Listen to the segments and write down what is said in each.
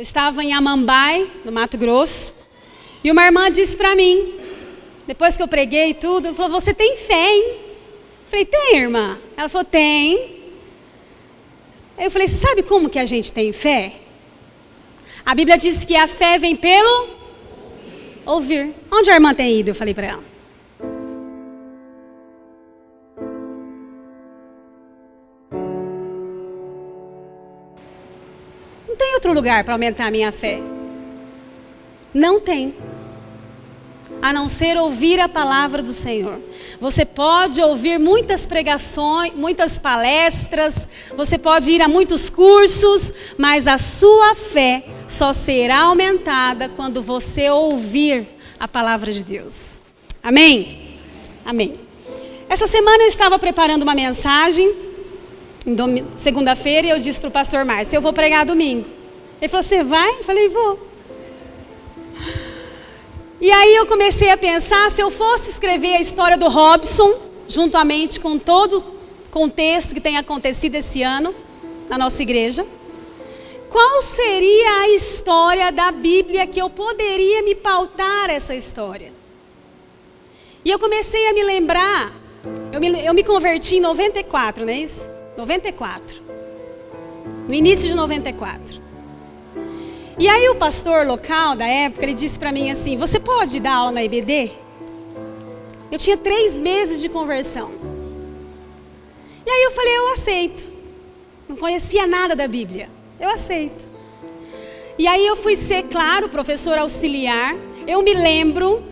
estava em Amambai, no Mato Grosso, e uma irmã disse para mim, depois que eu preguei tudo, ela falou, você tem fé, hein? Eu falei, tem, irmã? Ela falou, tem. Aí eu falei, você sabe como que a gente tem fé? A Bíblia diz que a fé vem pelo ouvir. Onde a irmã tem ido? Eu falei para ela. Não tem outro lugar para aumentar a minha fé. Não tem. A não ser ouvir a palavra do Senhor. Você pode ouvir muitas pregações, muitas palestras, você pode ir a muitos cursos, mas a sua fé só será aumentada quando você ouvir a palavra de Deus. Amém? Amém. Essa semana eu estava preparando uma mensagem, segunda-feira, e eu disse para o pastor Márcio, eu vou pregar domingo. Ele falou, você vai? Eu falei, vou. E aí eu comecei a pensar, se eu fosse escrever a história do Robson, juntamente com todo o contexto que tem acontecido esse ano, na nossa igreja, qual seria a história da Bíblia que eu poderia me pautar essa história? E eu comecei a me lembrar, eu me converti em 94, não é isso? 94. No início de 94. E aí o pastor local da época, ele disse para mim assim, você pode dar aula na IBD? Eu tinha 3 meses de conversão. E aí eu falei, eu aceito. Não conhecia nada da Bíblia. Eu aceito. E aí eu fui ser, claro, professora auxiliar. Eu me lembro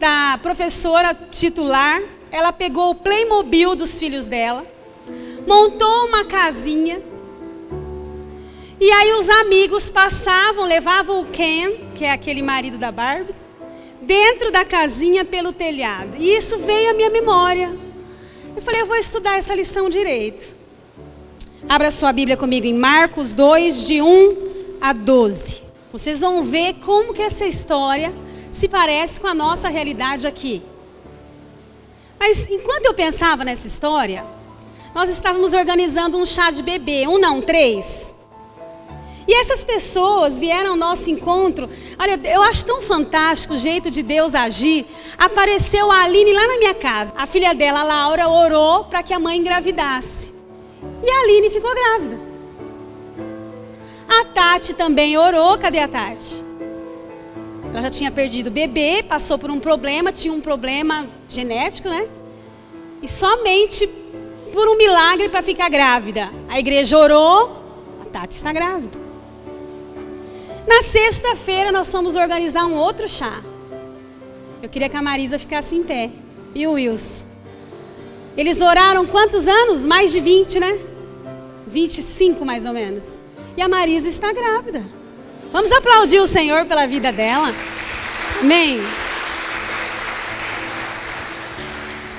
da professora titular. Ela pegou o Playmobil dos filhos dela, montou uma casinha. E aí os amigos passavam, levavam o Ken, que é aquele marido da Barbie, dentro da casinha pelo telhado. E isso veio à minha memória. Eu falei, eu vou estudar essa lição direito. Abra sua Bíblia comigo em Marcos 2, de 1 a 12. Vocês vão ver como que essa história se parece com a nossa realidade aqui. Mas enquanto eu pensava nessa história, nós estávamos organizando um chá de bebê, 3. E essas pessoas vieram ao nosso encontro. Olha, eu acho tão fantástico o jeito de Deus agir. Apareceu a Aline lá na minha casa. A filha dela, a Laura, orou para que a mãe engravidasse. E a Aline ficou grávida. A Tati também orou. Cadê a Tati? Ela já tinha perdido o bebê, passou por um problema, tinha um problema genético, né? E somente por um milagre para ficar grávida. A igreja orou, a Tati está grávida. Na sexta-feira nós fomos organizar um outro chá. Eu queria que a Marisa ficasse em pé. E o Wilson. Eles oraram quantos anos? Mais de 20, né? 25 mais ou menos. E a Marisa está grávida. Vamos aplaudir o Senhor pela vida dela. Amém?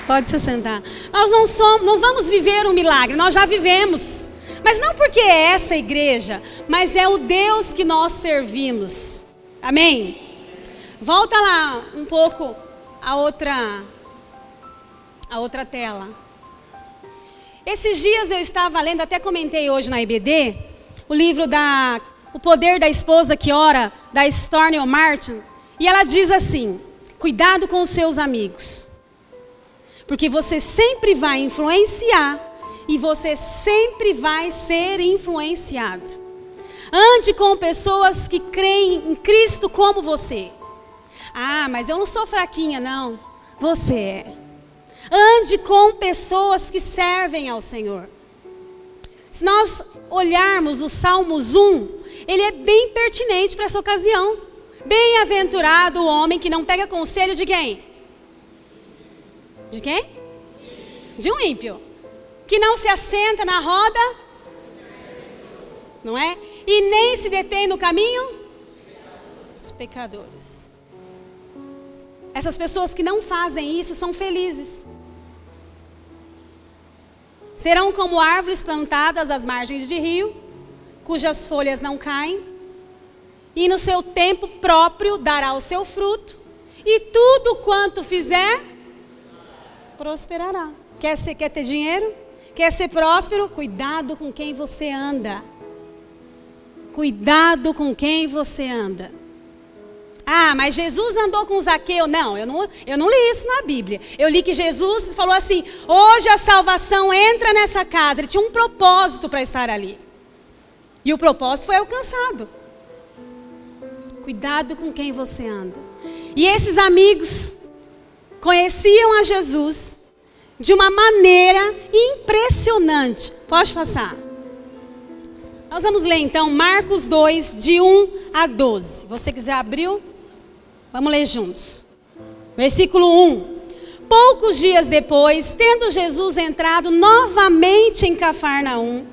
Pode se sentar. Nós não vamos viver um milagre, nós já vivemos. Mas não porque é essa igreja, mas é o Deus que nós servimos. Amém? Volta lá um pouco a outra tela. Esses dias eu estava lendo, até comentei hoje na IBD, o livro O Poder da Esposa que Ora, da Storney Martin. E ela diz assim, cuidado com os seus amigos. Porque você sempre vai influenciar. E você sempre vai ser influenciado. Ande com pessoas que creem em Cristo como você. Ah, mas eu não sou fraquinha, não. Você é. Ande com pessoas que servem ao Senhor. Se nós olharmos o Salmos 1, ele é bem pertinente para essa ocasião. Bem-aventurado o homem que não pega conselho de quem? De quem? De um ímpio. Que não se assenta na roda, não é? E nem se detém no caminho dos pecadores. Essas pessoas que não fazem isso são felizes. Serão como árvores plantadas às margens de rio, cujas folhas não caem, e no seu tempo próprio dará o seu fruto, e tudo quanto fizer, prosperará. Quer ter dinheiro? Quer ser próspero? Cuidado com quem você anda. Cuidado com quem você anda. Ah, mas Jesus andou com Zaqueu. Não, eu não li isso na Bíblia. Eu li que Jesus falou assim, hoje a salvação entra nessa casa. Ele tinha um propósito para estar ali. E o propósito foi alcançado. Cuidado com quem você anda. E esses amigos conheciam a Jesus de uma maneira impressionante. Pode passar. Nós vamos ler então Marcos 2, de 1 a 12. Se você quiser abrir, vamos ler juntos. Versículo 1. Poucos dias depois, tendo Jesus entrado novamente em Cafarnaum,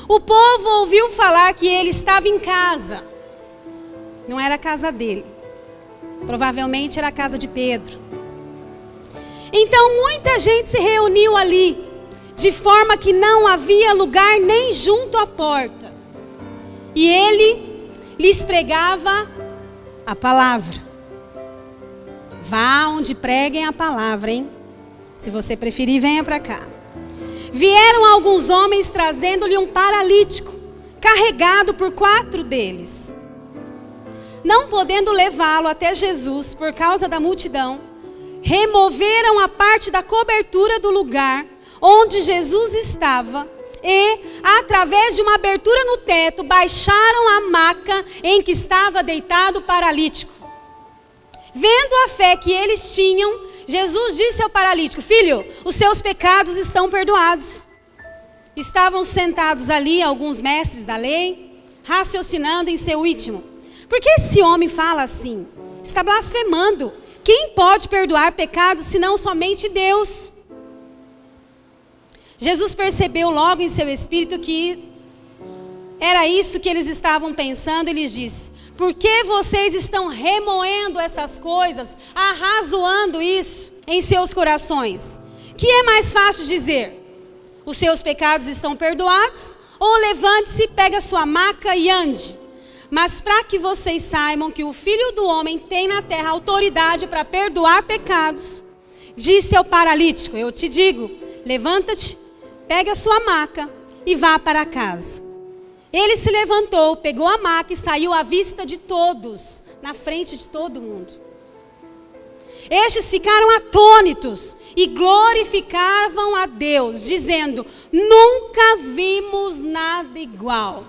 o povo ouviu falar que ele estava em casa. Não era a casa dele. Provavelmente era a casa de Pedro. Então muita gente se reuniu ali, de forma que não havia lugar nem junto à porta. E ele lhes pregava a palavra. Vá onde preguem a palavra, hein? Se você preferir, venha para cá. Vieram alguns homens trazendo-lhe um paralítico, carregado por 4 deles. Não podendo levá-lo até Jesus por causa da multidão, removeram a parte da cobertura do lugar onde Jesus estava e, através de uma abertura no teto, baixaram a maca em que estava deitado o paralítico. Vendo a fé que eles tinham, Jesus disse ao paralítico, filho, os seus pecados estão perdoados. Estavam sentados ali alguns mestres da lei, raciocinando em seu íntimo. Por que esse homem fala assim? Está blasfemando. Quem pode perdoar pecados senão somente Deus? Jesus percebeu logo em seu espírito que era isso que eles estavam pensando e lhes disse, por que vocês estão remoendo essas coisas, arrazoando isso em seus corações? Que é mais fácil dizer, os seus pecados estão perdoados, ou levante-se, pegue a sua maca e ande. Mas para que vocês saibam que o Filho do Homem tem na terra autoridade para perdoar pecados, disse ao paralítico, eu te digo, levanta-te, pegue a sua maca e vá para casa. Ele se levantou, pegou a maca e saiu à vista de todos, na frente de todo mundo. Estes ficaram atônitos e glorificavam a Deus, dizendo, nunca vimos nada igual.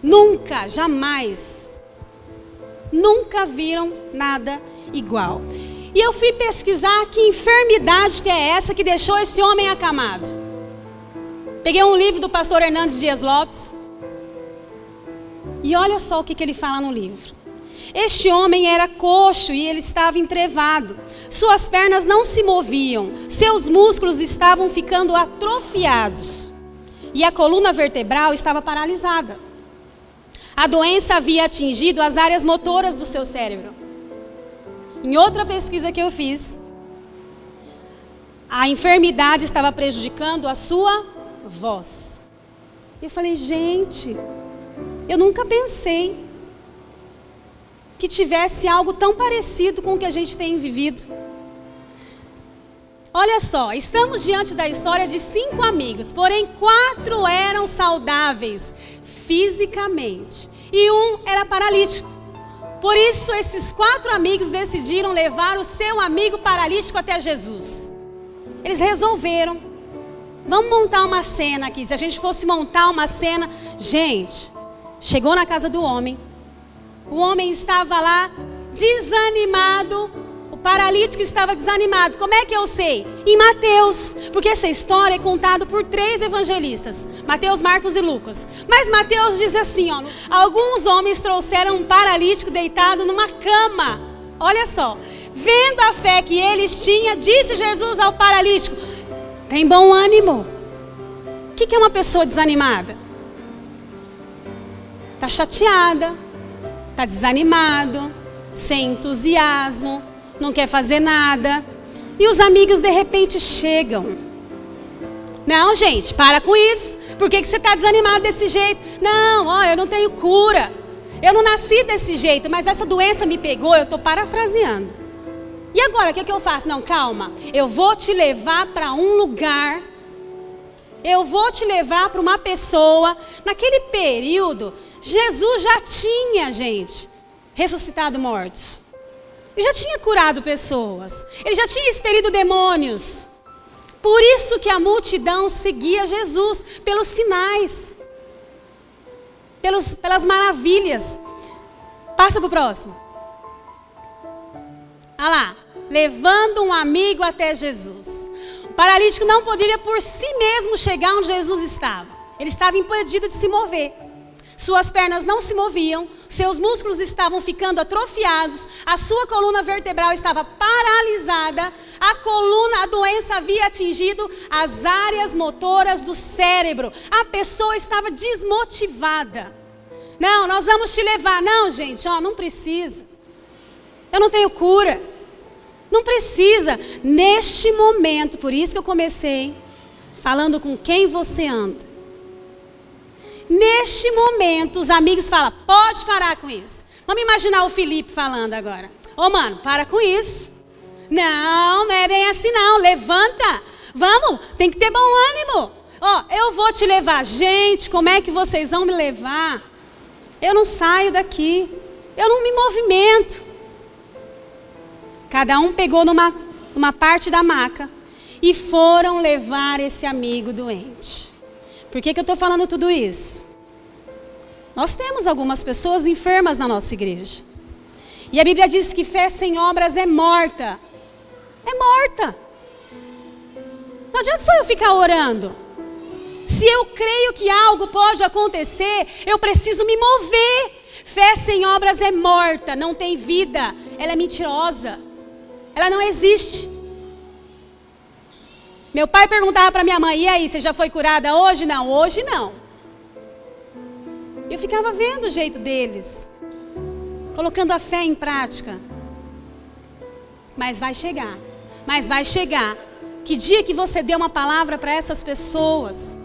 Nunca, jamais. Nunca viram nada igual. E eu fui pesquisar que enfermidade que é essa que deixou esse homem acamado. Peguei um livro do pastor Hernandes Dias Lopes. E olha só o que ele fala no livro. Este homem era coxo e ele estava entrevado. Suas pernas não se moviam. Seus músculos estavam ficando atrofiados. E a coluna vertebral estava paralisada. A doença havia atingido as áreas motoras do seu cérebro. Em outra pesquisa que eu fiz, a enfermidade estava prejudicando a sua voz. Eu falei, gente, eu nunca pensei que tivesse algo tão parecido com o que a gente tem vivido. Olha só, estamos diante da história de 5 amigos, porém 4 eram saudáveis fisicamente e um era paralítico. Por isso esses 4 amigos decidiram levar o seu amigo paralítico até Jesus. Eles resolveram, vamos montar uma cena aqui. Se a gente fosse montar uma cena, gente, chegou na casa do homem, o homem estava lá desanimado, o paralítico estava desanimado. Como é que eu sei? Em Mateus, porque essa história é contada por 3 evangelistas, Mateus, Marcos e Lucas. Mas Mateus diz assim, ó, alguns homens trouxeram um paralítico deitado numa cama. Olha só, vendo a fé que eles tinham, disse Jesus ao paralítico, tem bom ânimo. O que é uma pessoa desanimada? Está chateada, está desanimado, sem entusiasmo, não quer fazer nada. E os amigos de repente chegam. Não, gente, para com isso. Por que você está desanimado desse jeito? Não, ó, eu não tenho cura. Eu não nasci desse jeito, mas essa doença me pegou, eu estou parafraseando. E agora, o que eu faço? Não, calma. Eu vou te levar para um lugar. Eu vou te levar para uma pessoa. Naquele período, Jesus já tinha, gente, ressuscitado mortos. Ele já tinha curado pessoas. Ele já tinha expelido demônios. Por isso que a multidão seguia Jesus, pelos sinais, pelas maravilhas. Passa para o próximo. Olha lá, levando um amigo até Jesus. O paralítico não poderia por si mesmo chegar onde Jesus estava. Ele estava impedido de se mover. Suas pernas não se moviam, seus músculos estavam ficando atrofiados, a sua coluna vertebral estava paralisada, a doença havia atingido as áreas motoras do cérebro. A pessoa estava desmotivada. Não, nós vamos te levar. Não, gente, não precisa. Eu não tenho cura. Não precisa. Neste momento, por isso que eu comecei falando com quem você anda. Neste momento, os amigos falam, pode parar com isso. Vamos imaginar o Felipe falando agora. Ô, mano, para com isso. Não é bem assim não. Levanta. Vamos, tem que ter bom ânimo. Eu vou te levar. Gente, como é que vocês vão me levar? Eu não saio daqui. Eu não me movimento. Cada um pegou numa parte da maca e foram levar esse amigo doente. Por que eu estou falando tudo isso? Nós temos algumas pessoas enfermas na nossa igreja. E a Bíblia diz que fé sem obras é morta. É morta. Não adianta só eu ficar orando. Se eu creio que algo pode acontecer, eu preciso me mover. Fé sem obras é morta, não tem vida. Ela é mentirosa. Ela não existe. Meu pai perguntava para minha mãe, e aí, você já foi curada hoje? Não, hoje não. Eu ficava vendo o jeito deles, colocando a fé em prática. Mas vai chegar. Que dia que você dê uma palavra para essas pessoas,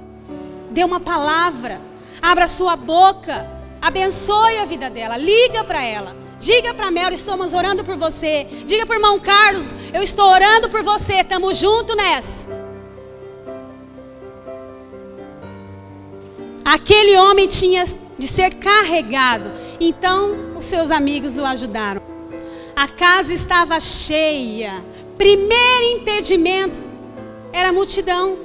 dê uma palavra, abra sua boca, abençoe a vida dela, liga para ela. Diga para a Mel, estamos orando por você. Diga para o irmão Carlos, eu estou orando por você, estamos juntos nessa. Aquele homem tinha de ser carregado. Então, os seus amigos o ajudaram. A casa estava cheia. Primeiro impedimento era a multidão.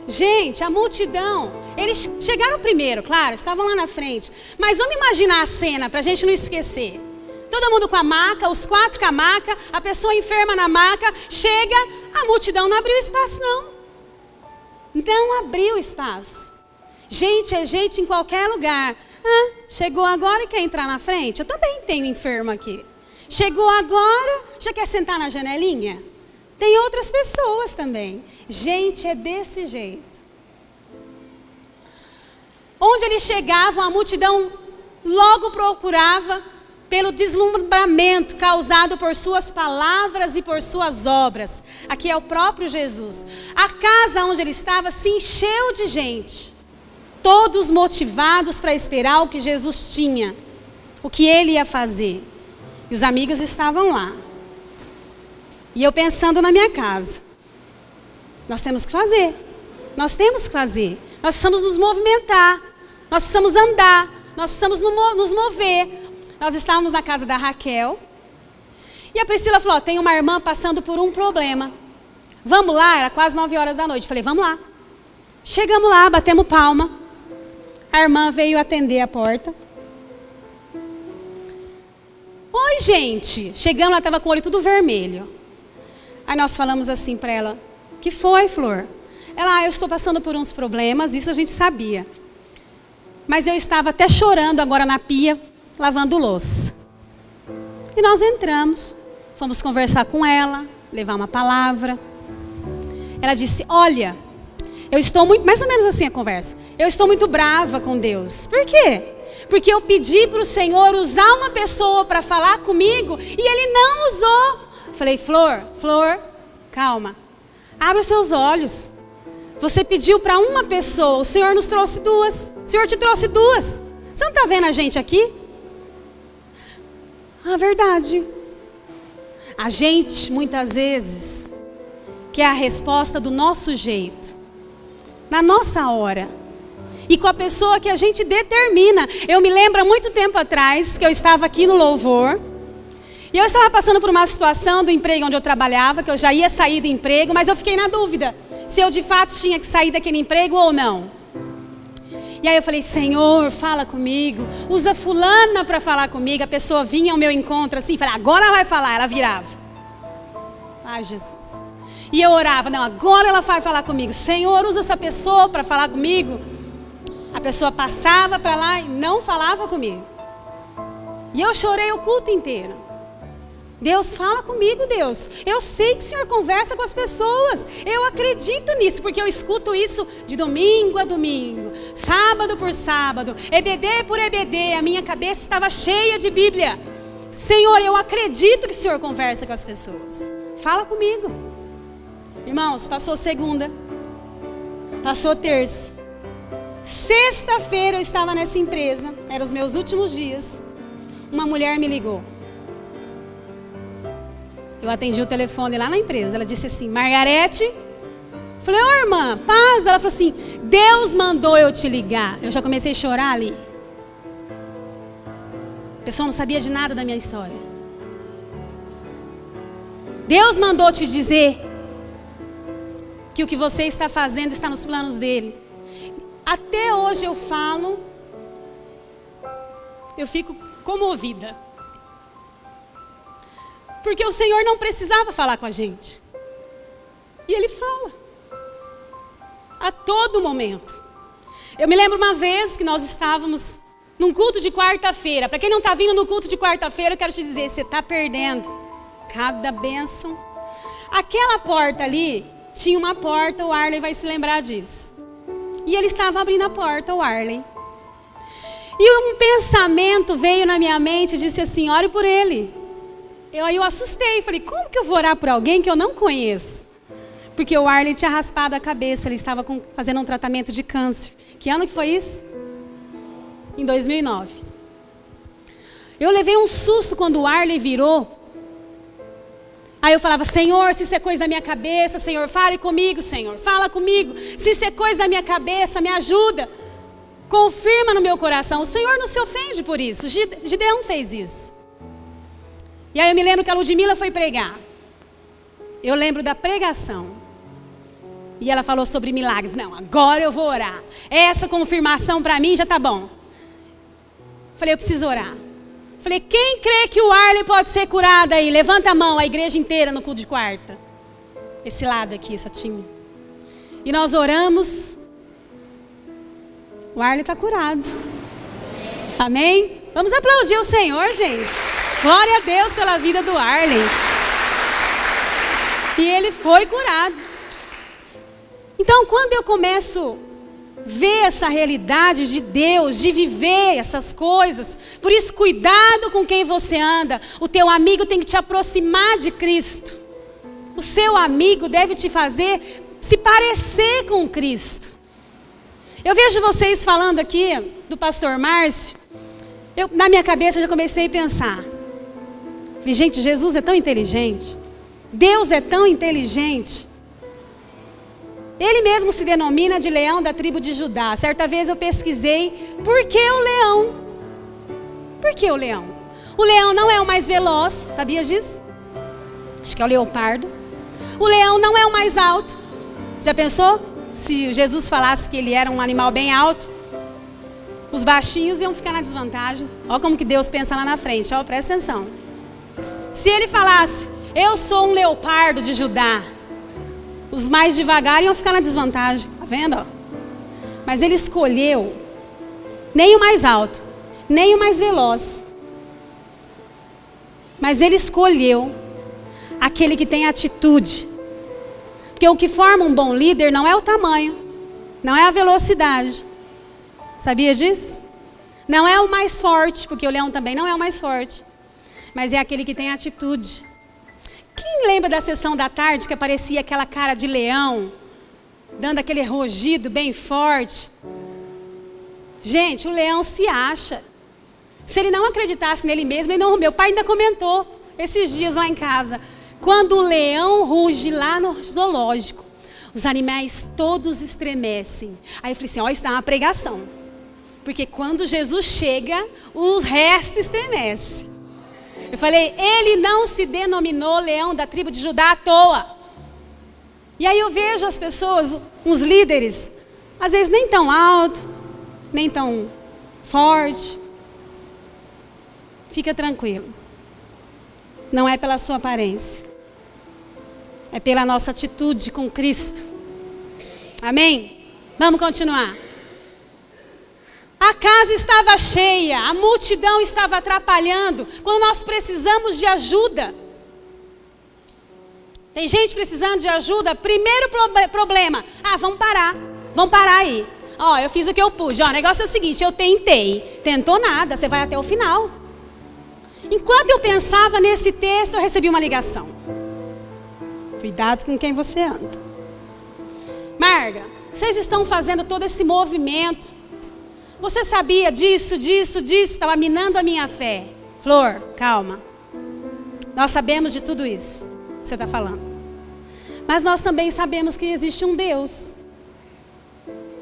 Gente, a multidão, eles chegaram primeiro, claro, estavam lá na frente. Mas vamos imaginar a cena, para a gente não esquecer. Todo mundo com a maca, os 4 com a maca, a pessoa enferma na maca, chega, a multidão não abriu espaço não. Não abriu espaço. Gente, é gente em qualquer lugar. Chegou agora e quer entrar na frente? Eu também tenho enfermo aqui. Chegou agora, já quer sentar na janelinha? Tem outras pessoas também. Gente, é desse jeito. Onde eles chegavam, a multidão logo procurava pelo deslumbramento causado por suas palavras e por suas obras. Aqui é o próprio Jesus. A casa onde ele estava se encheu de gente. Todos motivados para esperar o que Jesus tinha, o que ele ia fazer. E os amigos estavam lá. E eu pensando na minha casa. Nós temos que fazer. Nós precisamos nos movimentar. Nós precisamos andar. Nós precisamos nos mover. Nós estávamos na casa da Raquel. E a Priscila falou, tem uma irmã passando por um problema. Vamos lá, era quase 9 horas da noite. Falei, vamos lá. Chegamos lá, batemos palma. A irmã veio atender a porta. Oi, gente. Chegamos, ela estava com o olho tudo vermelho. Aí nós falamos assim para ela, o que foi, Flor? Ela, eu estou passando por uns problemas, isso a gente sabia. Mas eu estava até chorando agora na pia, lavando louça. E nós entramos, fomos conversar com ela, levar uma palavra. Ela disse, olha, eu estou muito, mais ou menos assim a conversa, eu estou muito brava com Deus. Por quê? Porque eu pedi para o Senhor usar uma pessoa para falar comigo e Ele não usou. Falei, Flor, calma, abre os seus olhos. Você pediu para uma pessoa, o Senhor nos trouxe 2. O Senhor te trouxe 2. Você não está vendo a gente aqui? A verdade. A gente, muitas vezes, quer a resposta do nosso jeito, na nossa hora. e com a pessoa que a gente determina. Eu me lembro há muito tempo atrás que eu estava aqui no louvor. E eu estava passando por uma situação do emprego onde eu trabalhava, que eu já ia sair do emprego, mas eu fiquei na dúvida se eu de fato tinha que sair daquele emprego ou não. E aí eu falei, Senhor, fala comigo, usa fulana para falar comigo. A pessoa vinha ao meu encontro assim, falei, agora ela vai falar, ela virava. Ai, Jesus. E eu orava, não, agora ela vai falar comigo. Senhor, usa essa pessoa para falar comigo. A pessoa passava para lá e não falava comigo. E eu chorei o culto inteiro. Deus, fala comigo, Deus. Eu sei que o Senhor conversa com as pessoas. Eu acredito nisso, porque eu escuto isso de domingo a domingo, sábado por sábado, EBD por EBD. A minha cabeça estava cheia de Bíblia. Senhor, eu acredito que o Senhor conversa com as pessoas. Fala comigo. Irmãos, passou segunda, passou terça. Sexta-feira eu estava nessa empresa, eram os meus últimos dias. Uma mulher me ligou. Eu atendi o telefone lá na empresa. Ela disse assim, Margarete. Falei, ô irmã, paz. Ela falou assim, Deus mandou eu te ligar. Eu já comecei a chorar ali. A pessoa não sabia de nada da minha história. Deus mandou te dizer que o que você está fazendo está nos planos dele. Até hoje eu falo, eu fico comovida. Porque o Senhor não precisava falar com a gente. E Ele fala. A todo momento. Eu me lembro uma vez que nós estávamos num culto de quarta-feira. Para quem não está vindo no culto de quarta-feira, eu quero te dizer, você está perdendo cada bênção. Aquela porta ali, tinha uma porta, o Arley vai se lembrar disso. E ele estava abrindo a porta, o Arley. E um pensamento veio na minha mente e disse assim, ore por ele. Eu assustei, falei, como que eu vou orar por alguém que eu não conheço? Porque o Arley tinha raspado a cabeça, ele estava fazendo um tratamento de câncer. Que ano que foi isso? Em 2009. Eu levei um susto quando o Arley virou. Aí eu falava, Senhor, se isso é coisa da minha cabeça, Senhor, fale comigo, Senhor, fala comigo. Se isso é coisa da minha cabeça, me ajuda. Confirma no meu coração. O Senhor não se ofende por isso. Gideão fez isso. E aí eu me lembro que a Ludmila foi pregar. Eu lembro da pregação. E ela falou sobre milagres. Não, agora eu vou orar. Essa confirmação para mim já está bom. Falei, eu preciso orar. Falei, quem crê que o Arley pode ser curado aí? Levanta a mão, a igreja inteira no culto de quarta. Esse lado aqui, essa tinha. E nós oramos. O Arley está curado. Amém? Vamos aplaudir o Senhor, gente. Glória a Deus pela vida do Arley. E ele foi curado. Então, quando eu começo a ver essa realidade de Deus, de viver essas coisas, por isso, cuidado com quem você anda. O teu amigo tem que te aproximar de Cristo. O seu amigo deve te fazer se parecer com Cristo. Eu vejo vocês falando aqui do pastor Márcio. Na minha cabeça eu já comecei a pensar. Falei, gente, Jesus é tão inteligente. Deus é tão inteligente. Ele mesmo se denomina de leão da tribo de Judá. Certa vez eu pesquisei, por que o leão? Por que o leão? O leão não é o mais veloz, sabia disso? Acho que é o leopardo. O leão não é o mais alto. Já pensou? Se Jesus falasse que ele era um animal bem alto, os baixinhos iam ficar na desvantagem. Olha como que Deus pensa lá na frente, ó, presta atenção. Se ele falasse, eu sou um leopardo de Judá, os mais devagar iam ficar na desvantagem. Tá vendo? Ó? Mas ele escolheu nem o mais alto, nem o mais veloz. Mas ele escolheu aquele que tem atitude. Porque o que forma um bom líder não é o tamanho, não é a velocidade. Sabia disso? Não é o mais forte, porque o leão também não é o mais forte. Mas é aquele que tem atitude. Quem lembra da sessão da tarde que aparecia aquela cara de leão, dando aquele rugido bem forte? Gente, o leão se acha. Se ele não acreditasse nele mesmo, ele não... Meu pai ainda comentou esses dias lá em casa. Quando o leão ruge lá no zoológico, Os animais todos estremecem. Aí eu falei assim, ó, isso dá uma pregação. Porque quando Jesus chega, o resto estremece. Eu falei, ele não se denominou leão da tribo de Judá à toa. E aí eu vejo as pessoas, uns líderes, às vezes nem tão alto, nem tão forte. Fica tranquilo. Não é pela sua aparência. É pela nossa atitude com Cristo. Amém? Vamos continuar. A casa estava cheia, a multidão estava atrapalhando, quando nós precisamos de ajuda. Tem gente precisando de ajuda, primeiro problema, vamos parar aí. Ó, eu fiz o que eu pude, ó, o negócio é o seguinte, eu tentei, tentou nada, você vai até o final. Enquanto eu pensava nesse texto, eu recebi uma ligação. Cuidado com quem você anda. Marga, vocês estão fazendo todo esse movimento. Você sabia disso, estava minando a minha fé. Flor, calma. Nós sabemos de tudo isso que você está falando. Mas nós também sabemos que existe um Deus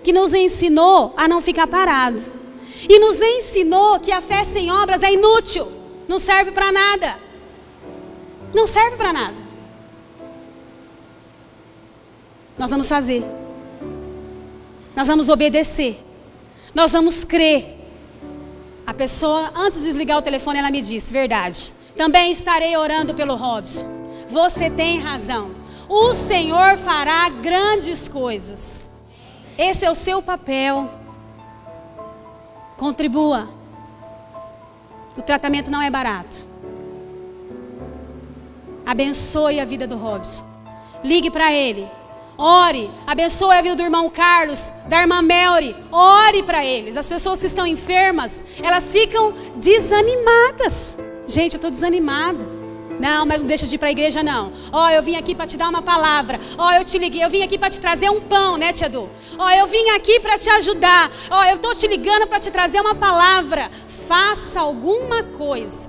que nos ensinou a não ficar parado. E nos ensinou que a fé sem obras é inútil. Não serve para nada. Não serve para nada. Nós vamos fazer. Nós vamos obedecer. Nós vamos crer. A pessoa, antes de desligar o telefone, ela me disse, verdade. Também estarei orando pelo Robson. Você tem razão. O Senhor fará grandes coisas. Esse é o seu papel. Contribua. O tratamento não é barato. Abençoe a vida do Robson. Ligue para ele. Ore, abençoe a vida do irmão Carlos, da irmã Melry. Ore para eles. As pessoas que estão enfermas, elas ficam desanimadas. Gente, eu estou desanimada. Não, mas não deixa de ir para a igreja não. Ó, eu vim aqui para te dar uma palavra. Ó, eu te liguei, eu vim aqui para te trazer um pão, né, tia Du? Ó, eu vim aqui para te ajudar. Ó, eu estou te ligando para te trazer uma palavra. Faça alguma coisa.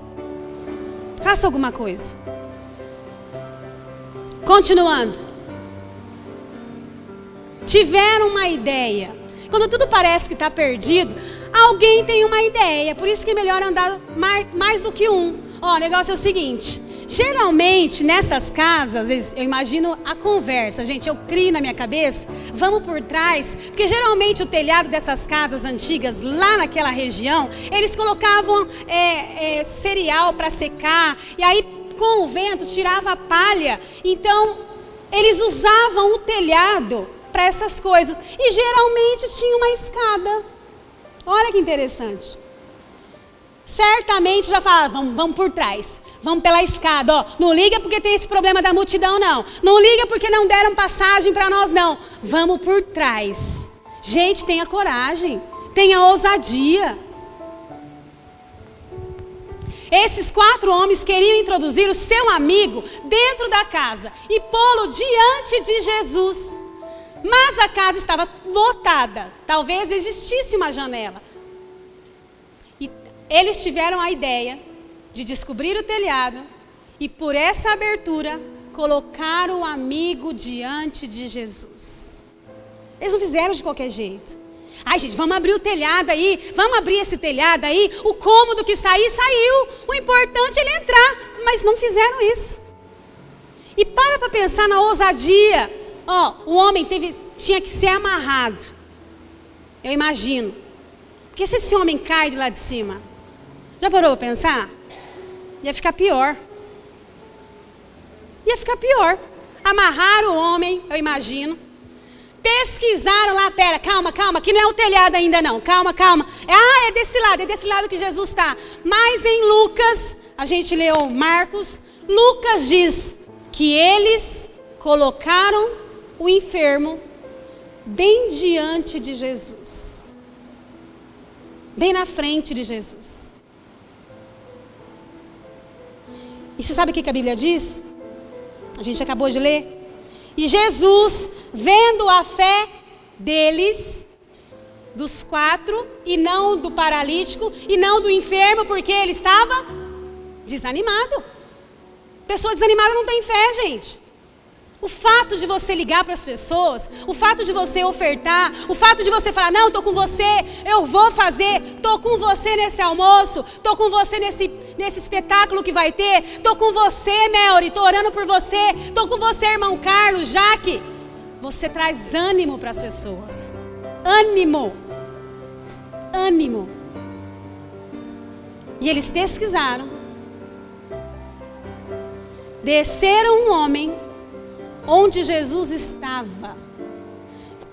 Faça alguma coisa. Continuando. Tiveram uma ideia. Quando tudo parece que está perdido, alguém tem uma ideia. Por isso que é melhor andar mais do que um. Ó, o negócio é o seguinte. Geralmente, nessas casas, eu imagino a conversa. Gente, eu crio na minha cabeça. Vamos por trás. Porque geralmente o telhado dessas casas antigas, lá naquela região, eles colocavam cereal para secar. E aí, com o vento, tirava a palha. Então, eles usavam o telhado para essas coisas. E geralmente tinha uma escada. Olha que interessante. Certamente já falavam, vamos por trás. Vamos pela escada, ó. Não liga porque tem esse problema da multidão, não. Não liga porque não deram passagem para nós, não. Vamos por trás. Gente, tenha coragem. Tenha ousadia. Esses 4 homens queriam introduzir o seu amigo dentro da casa e pô-lo diante de Jesus. Mas a casa estava lotada. Talvez existisse uma janela. E eles tiveram a ideia de descobrir o telhado e por essa abertura colocar o amigo diante de Jesus. Eles não fizeram de qualquer jeito. Ai, gente, vamos abrir o telhado aí, vamos abrir esse telhado aí, o cômodo que sair, saiu. O importante é ele entrar, mas não fizeram isso. E para pensar na ousadia. Ó, o homem tinha que ser amarrado. Eu imagino. Porque se esse homem cai de lá de cima, já parou para pensar? Ia ficar pior. Ia ficar pior. Amarraram o homem, eu imagino. Pesquisaram lá, pera, calma, que não é o telhado ainda não, calma. É desse lado que Jesus está. Mas em Lucas, a gente leu Marcos, Lucas diz que eles colocaram o enfermo bem diante de Jesus. Bem na frente de Jesus. E você sabe o que a Bíblia diz? A gente acabou de ler. E Jesus, vendo a fé deles, dos 4, e não do paralítico, e não do enfermo, porque ele estava desanimado. Pessoa desanimada não tem fé, gente. O fato de você ligar para as pessoas, o fato de você ofertar, o fato de você falar, não, estou com você, eu vou fazer, estou com você nesse almoço, estou com você nesse espetáculo que vai ter, estou com você, Melry, estou orando por você, estou com você, irmão Carlos, Jaque. Você traz ânimo para as pessoas. Ânimo. Ânimo. E eles pesquisaram. Desceram um homem onde Jesus estava.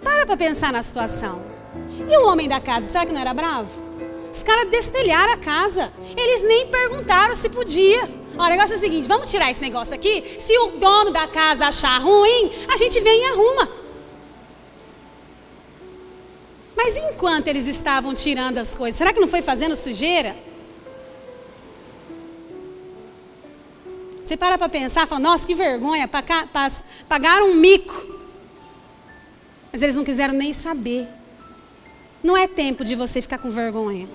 Para pensar na situação. E o homem da casa, será que não era bravo? Os caras destelharam a casa. Eles nem perguntaram se podia. Ó, o negócio é o seguinte, vamos tirar esse negócio aqui. Se o dono da casa achar ruim, a gente vem e arruma. Mas enquanto eles estavam tirando as coisas, será que não foi fazendo sujeira? Você para pensar, fala, nossa, que vergonha, pagaram um mico. Mas eles não quiseram nem saber. Não é tempo de você ficar com vergonha.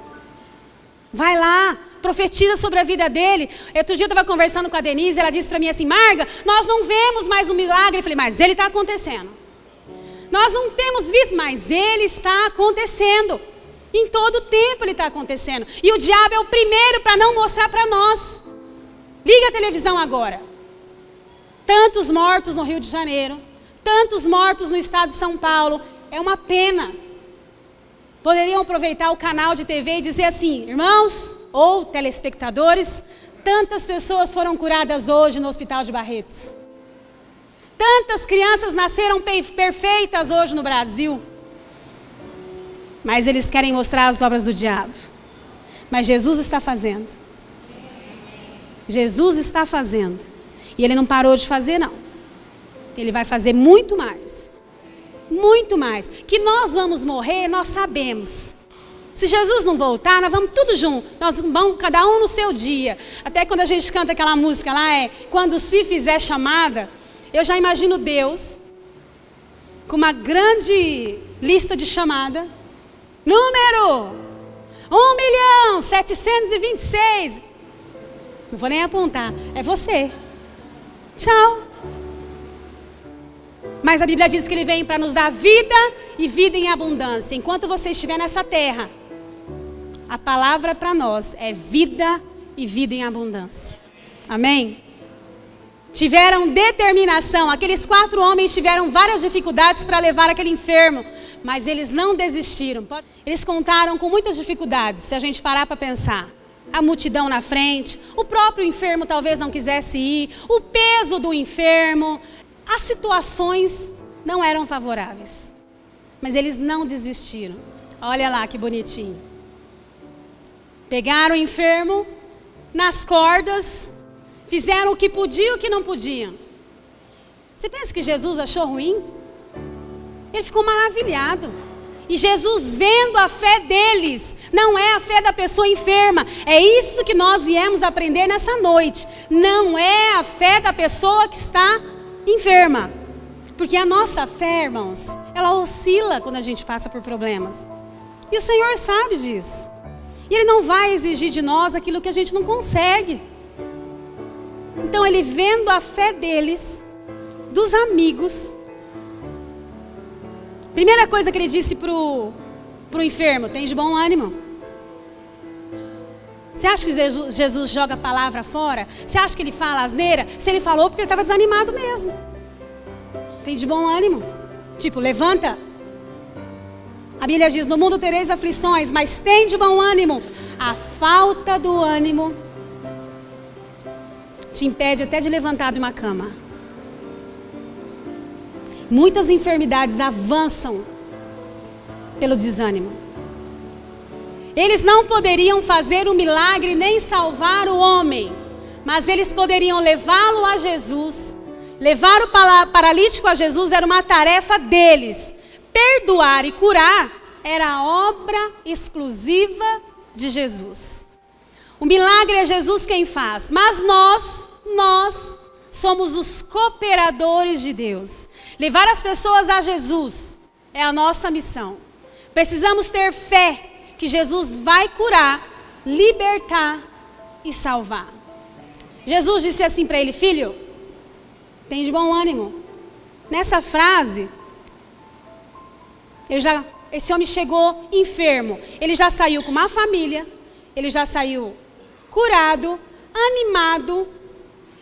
Vai lá, profetiza sobre a vida dele. Outro dia eu estava conversando com a Denise, ela disse para mim assim, Marga, nós não vemos mais um milagre. Eu falei, mas ele está acontecendo. Nós não temos visto, mas ele está acontecendo. Em todo tempo ele está acontecendo. E o diabo é o primeiro para não mostrar para nós. Liga a televisão agora. Tantos mortos no Rio de Janeiro, tantos mortos no estado de São Paulo. É uma pena. Poderiam aproveitar o canal de TV e dizer assim, irmãos ou telespectadores, tantas pessoas foram curadas hoje no Hospital de Barretos. Tantas crianças nasceram perfeitas hoje no Brasil. Mas eles querem mostrar as obras do diabo. Mas Jesus está fazendo. Jesus está fazendo. E ele não parou de fazer, não. Ele vai fazer muito mais. Muito mais. Que nós vamos morrer, nós sabemos. Se Jesus não voltar, nós vamos tudo junto. Nós vamos, cada um no seu dia. Até quando a gente canta aquela música lá, quando se fizer chamada, eu já imagino Deus com uma grande lista de chamada. Número 1.726.000. Não vou nem apontar. É você. Tchau. Mas a Bíblia diz que ele vem para nos dar vida e vida em abundância. Enquanto você estiver nessa terra, a palavra para nós é vida e vida em abundância. Amém? Tiveram determinação. Aqueles 4 homens tiveram várias dificuldades para levar aquele enfermo. Mas eles não desistiram. Eles contaram com muitas dificuldades, se a gente parar para pensar. A multidão na frente, o próprio enfermo talvez não quisesse ir, o peso do enfermo, as situações não eram favoráveis. Mas eles não desistiram. Olha lá que bonitinho. Pegaram o enfermo nas cordas, fizeram o que podiam e o que não podiam. Você pensa que Jesus achou ruim? Ele ficou maravilhado. E Jesus, vendo a fé deles, não é a fé da pessoa enferma. É isso que nós viemos aprender nessa noite. Não é a fé da pessoa que está enferma. Porque a nossa fé, irmãos, ela oscila quando a gente passa por problemas. E o Senhor sabe disso. E Ele não vai exigir de nós aquilo que a gente não consegue. Então Ele, vendo a fé deles, dos amigos, primeira coisa que Ele disse pro enfermo, tem de bom ânimo. Você acha que Jesus joga a palavra fora? Você acha que Ele fala asneira? Se Ele falou, porque Ele estava desanimado mesmo. Tem de bom ânimo. Tipo, levanta. A Bíblia diz, no mundo tereis aflições, mas tem de bom ânimo. A falta do ânimo te impede até de levantar de uma cama. Muitas enfermidades avançam pelo desânimo. Eles não poderiam fazer o milagre nem salvar o homem, mas eles poderiam levá-lo a Jesus. Levar o paralítico a Jesus era uma tarefa deles. Perdoar e curar era a obra exclusiva de Jesus. O milagre é Jesus quem faz, mas nós somos os cooperadores de Deus. Levar as pessoas a Jesus é a nossa missão. Precisamos ter fé que Jesus vai curar, libertar e salvar. Jesus disse assim para ele, filho, tem de bom ânimo, Nessa frase, esse homem chegou enfermo. Ele já saiu com uma família, ele já saiu curado, animado.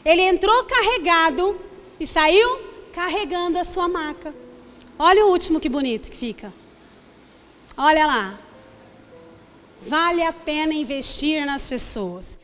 Ele entrou carregado e saiu carregando a sua maca. Olha o último que bonito que fica. Olha lá. Vale a pena investir nas pessoas.